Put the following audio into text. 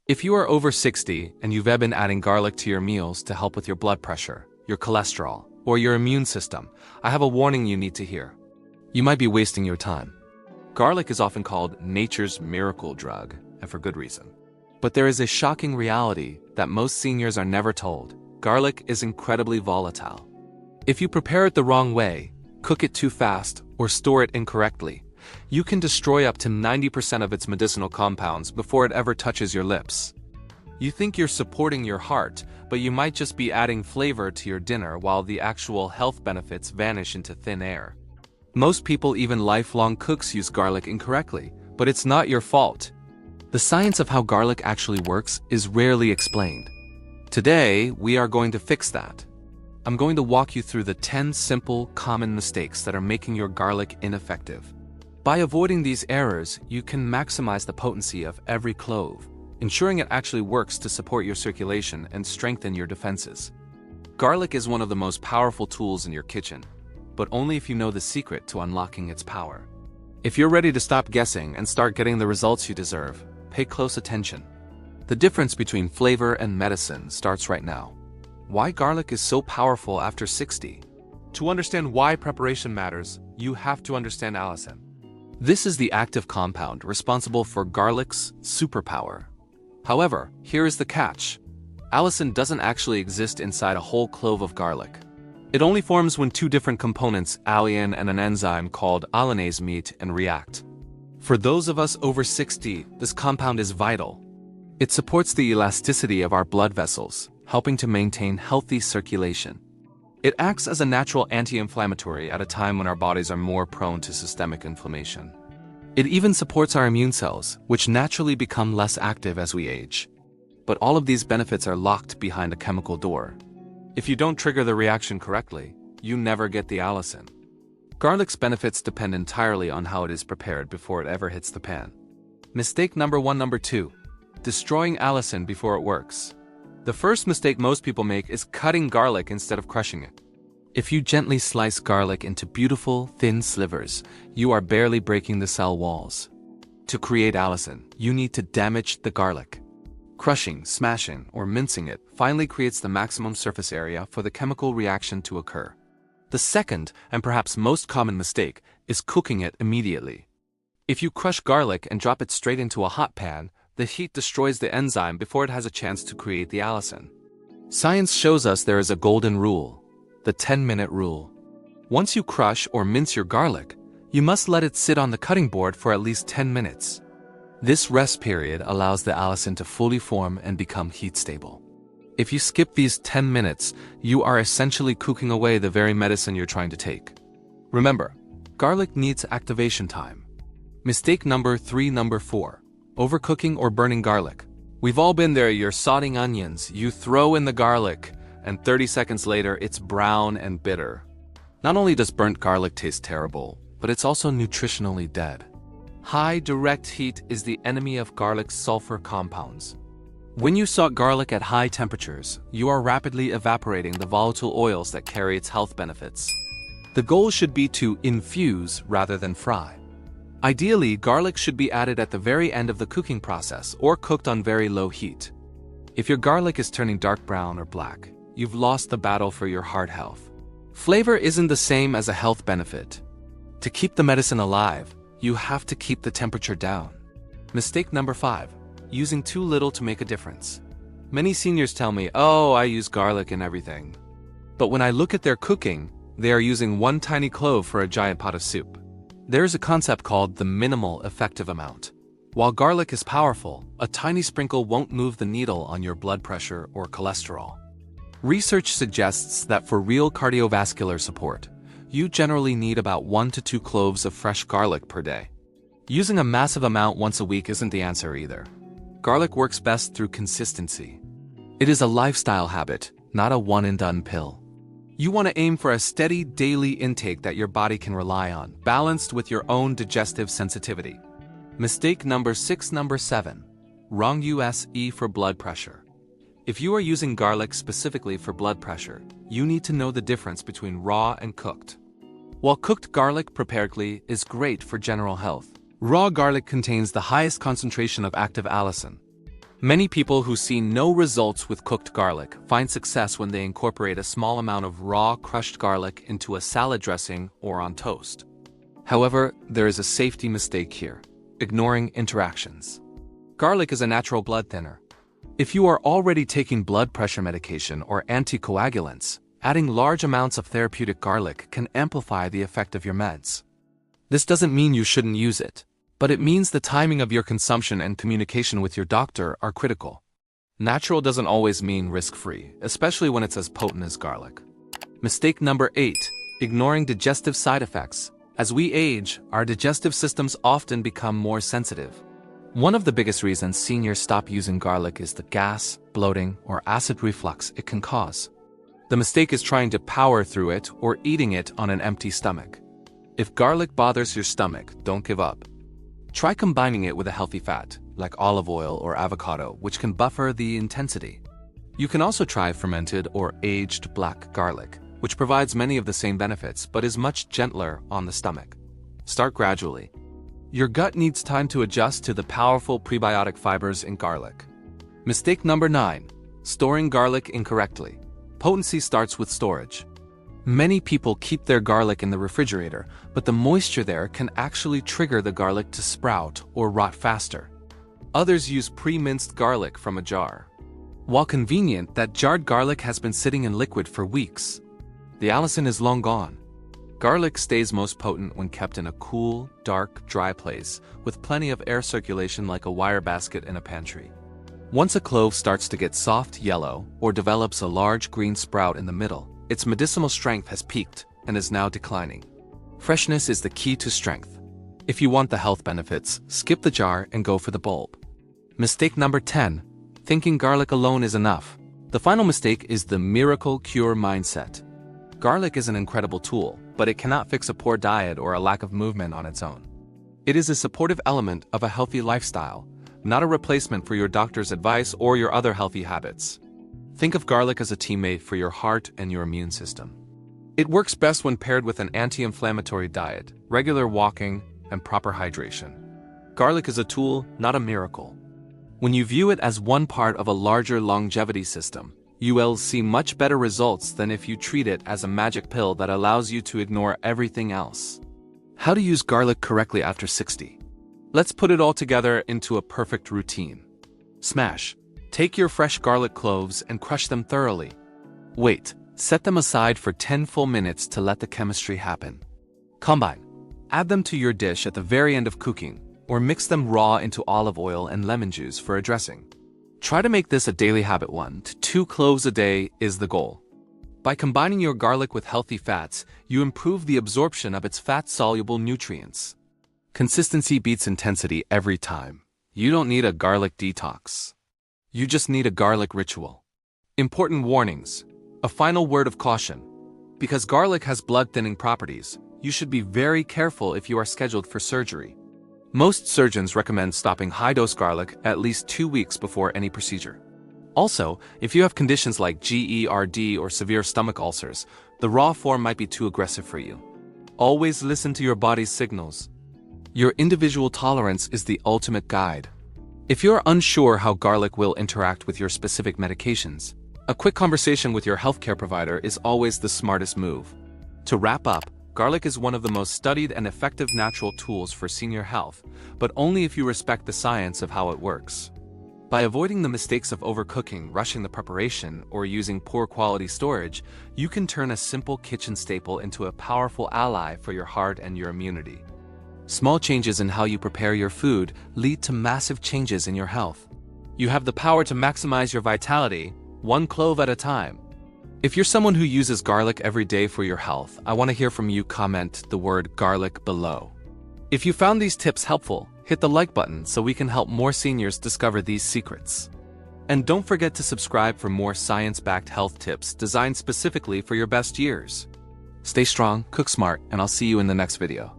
If you are over 60 and you've been adding garlic to your meals to help with your blood pressure, your cholesterol, or your immune system, I have a warning you need to hear. You might be wasting your time. Garlic is often called nature's miracle drug, and for good reason. But there is a shocking reality that most seniors are never told. Garlic is incredibly volatile. If you prepare it the wrong way, cook it too fast, or store it incorrectly, you can destroy up to 90% of its medicinal compounds before it ever touches your lips. You think you're supporting your heart, but you might just be adding flavor to your dinner while the actual health benefits vanish into thin air. Most people, even lifelong cooks, use garlic incorrectly, but it's not your fault. The science of how garlic actually works is rarely explained. Today, we are going to fix that. I'm going to walk you through the 10 simple, common mistakes that are making your garlic ineffective. By avoiding these errors, you can maximize the potency of every clove, ensuring it actually works to support your circulation and strengthen your defenses. Garlic is one of the most powerful tools in your kitchen, but only if you know the secret to unlocking its power. If you're ready to stop guessing and start getting the results you deserve, pay close attention. The difference between flavor and medicine starts right now. Why garlic is so powerful after 60? To understand why preparation matters, you have to understand allicin. This is the active compound responsible for garlic's superpower. However, here is the catch. Allicin doesn't actually exist inside a whole clove of garlic. It only forms when two different components, allicin and an enzyme called allinase, meet and react. For those of us over 60, this compound is vital. It supports the elasticity of our blood vessels, helping to maintain healthy circulation. It acts as a natural anti-inflammatory at a time when our bodies are more prone to systemic inflammation. It even supports our immune cells, which naturally become less active as we age. But all of these benefits are locked behind a chemical door. If you don't trigger the reaction correctly, you never get the allicin. Garlic's benefits depend entirely on how it is prepared before it ever hits the pan. Mistake number 2. Destroying allicin before it works. The first mistake most people make is cutting garlic instead of crushing it. If you gently slice garlic into beautiful, thin slivers, you are barely breaking the cell walls. To create allicin, you need to damage the garlic. Crushing, smashing, or mincing it finally creates the maximum surface area for the chemical reaction to occur. The second, and perhaps most common mistake, is cooking it immediately. If you crush garlic and drop it straight into a hot pan, the heat destroys the enzyme before it has a chance to create the allicin. Science shows us there is a golden rule, the 10-minute rule. Once you crush or mince your garlic, you must let it sit on the cutting board for at least 10 minutes. This rest period allows the allicin to fully form and become heat stable. If you skip these 10 minutes, you are essentially cooking away the very medicine you're trying to take. Remember, garlic needs activation time. Mistake number 4. Overcooking or burning garlic. We've all been there. You're sauteing onions, you throw in the garlic, and 30 seconds later it's brown and bitter. Not only does burnt garlic taste terrible, but it's also nutritionally dead. High direct heat is the enemy of garlic's sulfur compounds. When you saute garlic at high temperatures, you are rapidly evaporating the volatile oils that carry its health benefits. The goal should be to infuse rather than fry. Ideally, garlic should be added at the very end of the cooking process or cooked on very low heat. If your garlic is turning dark brown or black, you've lost the battle for your heart health. Flavor isn't the same as a health benefit. To keep the medicine alive, you have to keep the temperature down. Mistake number 5. Using too little to make a difference. Many seniors tell me, "Oh, I use garlic in everything." But when I look at their cooking, they are using one tiny clove for a giant pot of soup. There is a concept called the minimal effective amount. While garlic is powerful, a tiny sprinkle won't move the needle on your blood pressure or cholesterol. Research suggests that for real cardiovascular support, you generally need about 1 to 2 cloves of fresh garlic per day. Using a massive amount once a week isn't the answer either. Garlic works best through consistency. It is a lifestyle habit, not a one-and-done pill. You want to aim for a steady daily intake that your body can rely on, balanced with your own digestive sensitivity. Mistake number 7. Wrong USE for blood pressure. If you are using garlic specifically for blood pressure, you need to know the difference between raw and cooked. While cooked garlic preparedly is great for general health, raw garlic contains the highest concentration of active allicin. Many people who see no results with cooked garlic find success when they incorporate a small amount of raw crushed garlic into a salad dressing or on toast. However, there is a safety mistake here: ignoring interactions. Garlic is a natural blood thinner. If you are already taking blood pressure medication or anticoagulants, adding large amounts of therapeutic garlic can amplify the effect of your meds. This doesn't mean you shouldn't use it, but it means the timing of your consumption and communication with your doctor are critical. Natural doesn't always mean risk-free, especially when it's as potent as garlic. Mistake number 8: ignoring digestive side effects. As we age, our digestive systems often become more sensitive. One of the biggest reasons seniors stop using garlic is the gas, bloating, or acid reflux it can cause. The mistake is trying to power through it or eating it on an empty stomach. If garlic bothers your stomach, don't give up. Try combining it with a healthy fat, like olive oil or avocado, which can buffer the intensity. You can also try fermented or aged black garlic, which provides many of the same benefits but is much gentler on the stomach. Start gradually. Your gut needs time to adjust to the powerful prebiotic fibers in garlic. Mistake number 9: storing garlic incorrectly. Potency starts with storage. Many people keep their garlic in the refrigerator, but the moisture there can actually trigger the garlic to sprout or rot faster. Others use pre-minced garlic from a jar. While convenient, that jarred garlic has been sitting in liquid for weeks. The allicin is long gone. Garlic stays most potent when kept in a cool, dark, dry place with plenty of air circulation, like a wire basket in a pantry. Once a clove starts to get soft yellow or develops a large green sprout in the middle, its medicinal strength has peaked and is now declining. Freshness is the key to strength. If you want the health benefits, skip the jar and go for the bulb. Mistake number 10: thinking garlic alone is enough. The final mistake is the miracle cure mindset. Garlic is an incredible tool, but it cannot fix a poor diet or a lack of movement on its own. It is a supportive element of a healthy lifestyle, not a replacement for your doctor's advice or your other healthy habits. Think of garlic as a teammate for your heart and your immune system. It works best when paired with an anti-inflammatory diet, regular walking, and proper hydration. Garlic is a tool, not a miracle. When you view it as one part of a larger longevity system, you will see much better results than if you treat it as a magic pill that allows you to ignore everything else. How to use garlic correctly after 60. Let's put it all together into a perfect routine. Smash. Take your fresh garlic cloves and crush them thoroughly. Wait. Set them aside for 10 full minutes to let the chemistry happen. Combine. Add them to your dish at the very end of cooking, or mix them raw into olive oil and lemon juice for a dressing. Try to make this a daily habit. 1 to 2 cloves a day is the goal. By combining your garlic with healthy fats, you improve the absorption of its fat-soluble nutrients. Consistency beats intensity every time. You don't need a garlic detox. You just need a garlic ritual. Important warnings. A final word of caution. Because garlic has blood-thinning properties, you should be very careful if you are scheduled for surgery. Most surgeons recommend stopping high-dose garlic at least 2 weeks before any procedure. Also, if you have conditions like GERD or severe stomach ulcers, the raw form might be too aggressive for you. Always listen to your body's signals. Your individual tolerance is the ultimate guide. If you're unsure how garlic will interact with your specific medications, a quick conversation with your healthcare provider is always the smartest move. To wrap up, garlic is one of the most studied and effective natural tools for senior health, but only if you respect the science of how it works. By avoiding the mistakes of overcooking, rushing the preparation, or using poor quality storage, you can turn a simple kitchen staple into a powerful ally for your heart and your immunity. Small changes in how you prepare your food lead to massive changes in your health. You have the power to maximize your vitality, 1 clove at a time. If you're someone who uses garlic every day for your health, I want to hear from you. Comment the word garlic below. If you found these tips helpful, hit the like button so we can help more seniors discover these secrets. And don't forget to subscribe for more science-backed health tips designed specifically for your best years. Stay strong, cook smart, and I'll see you in the next video.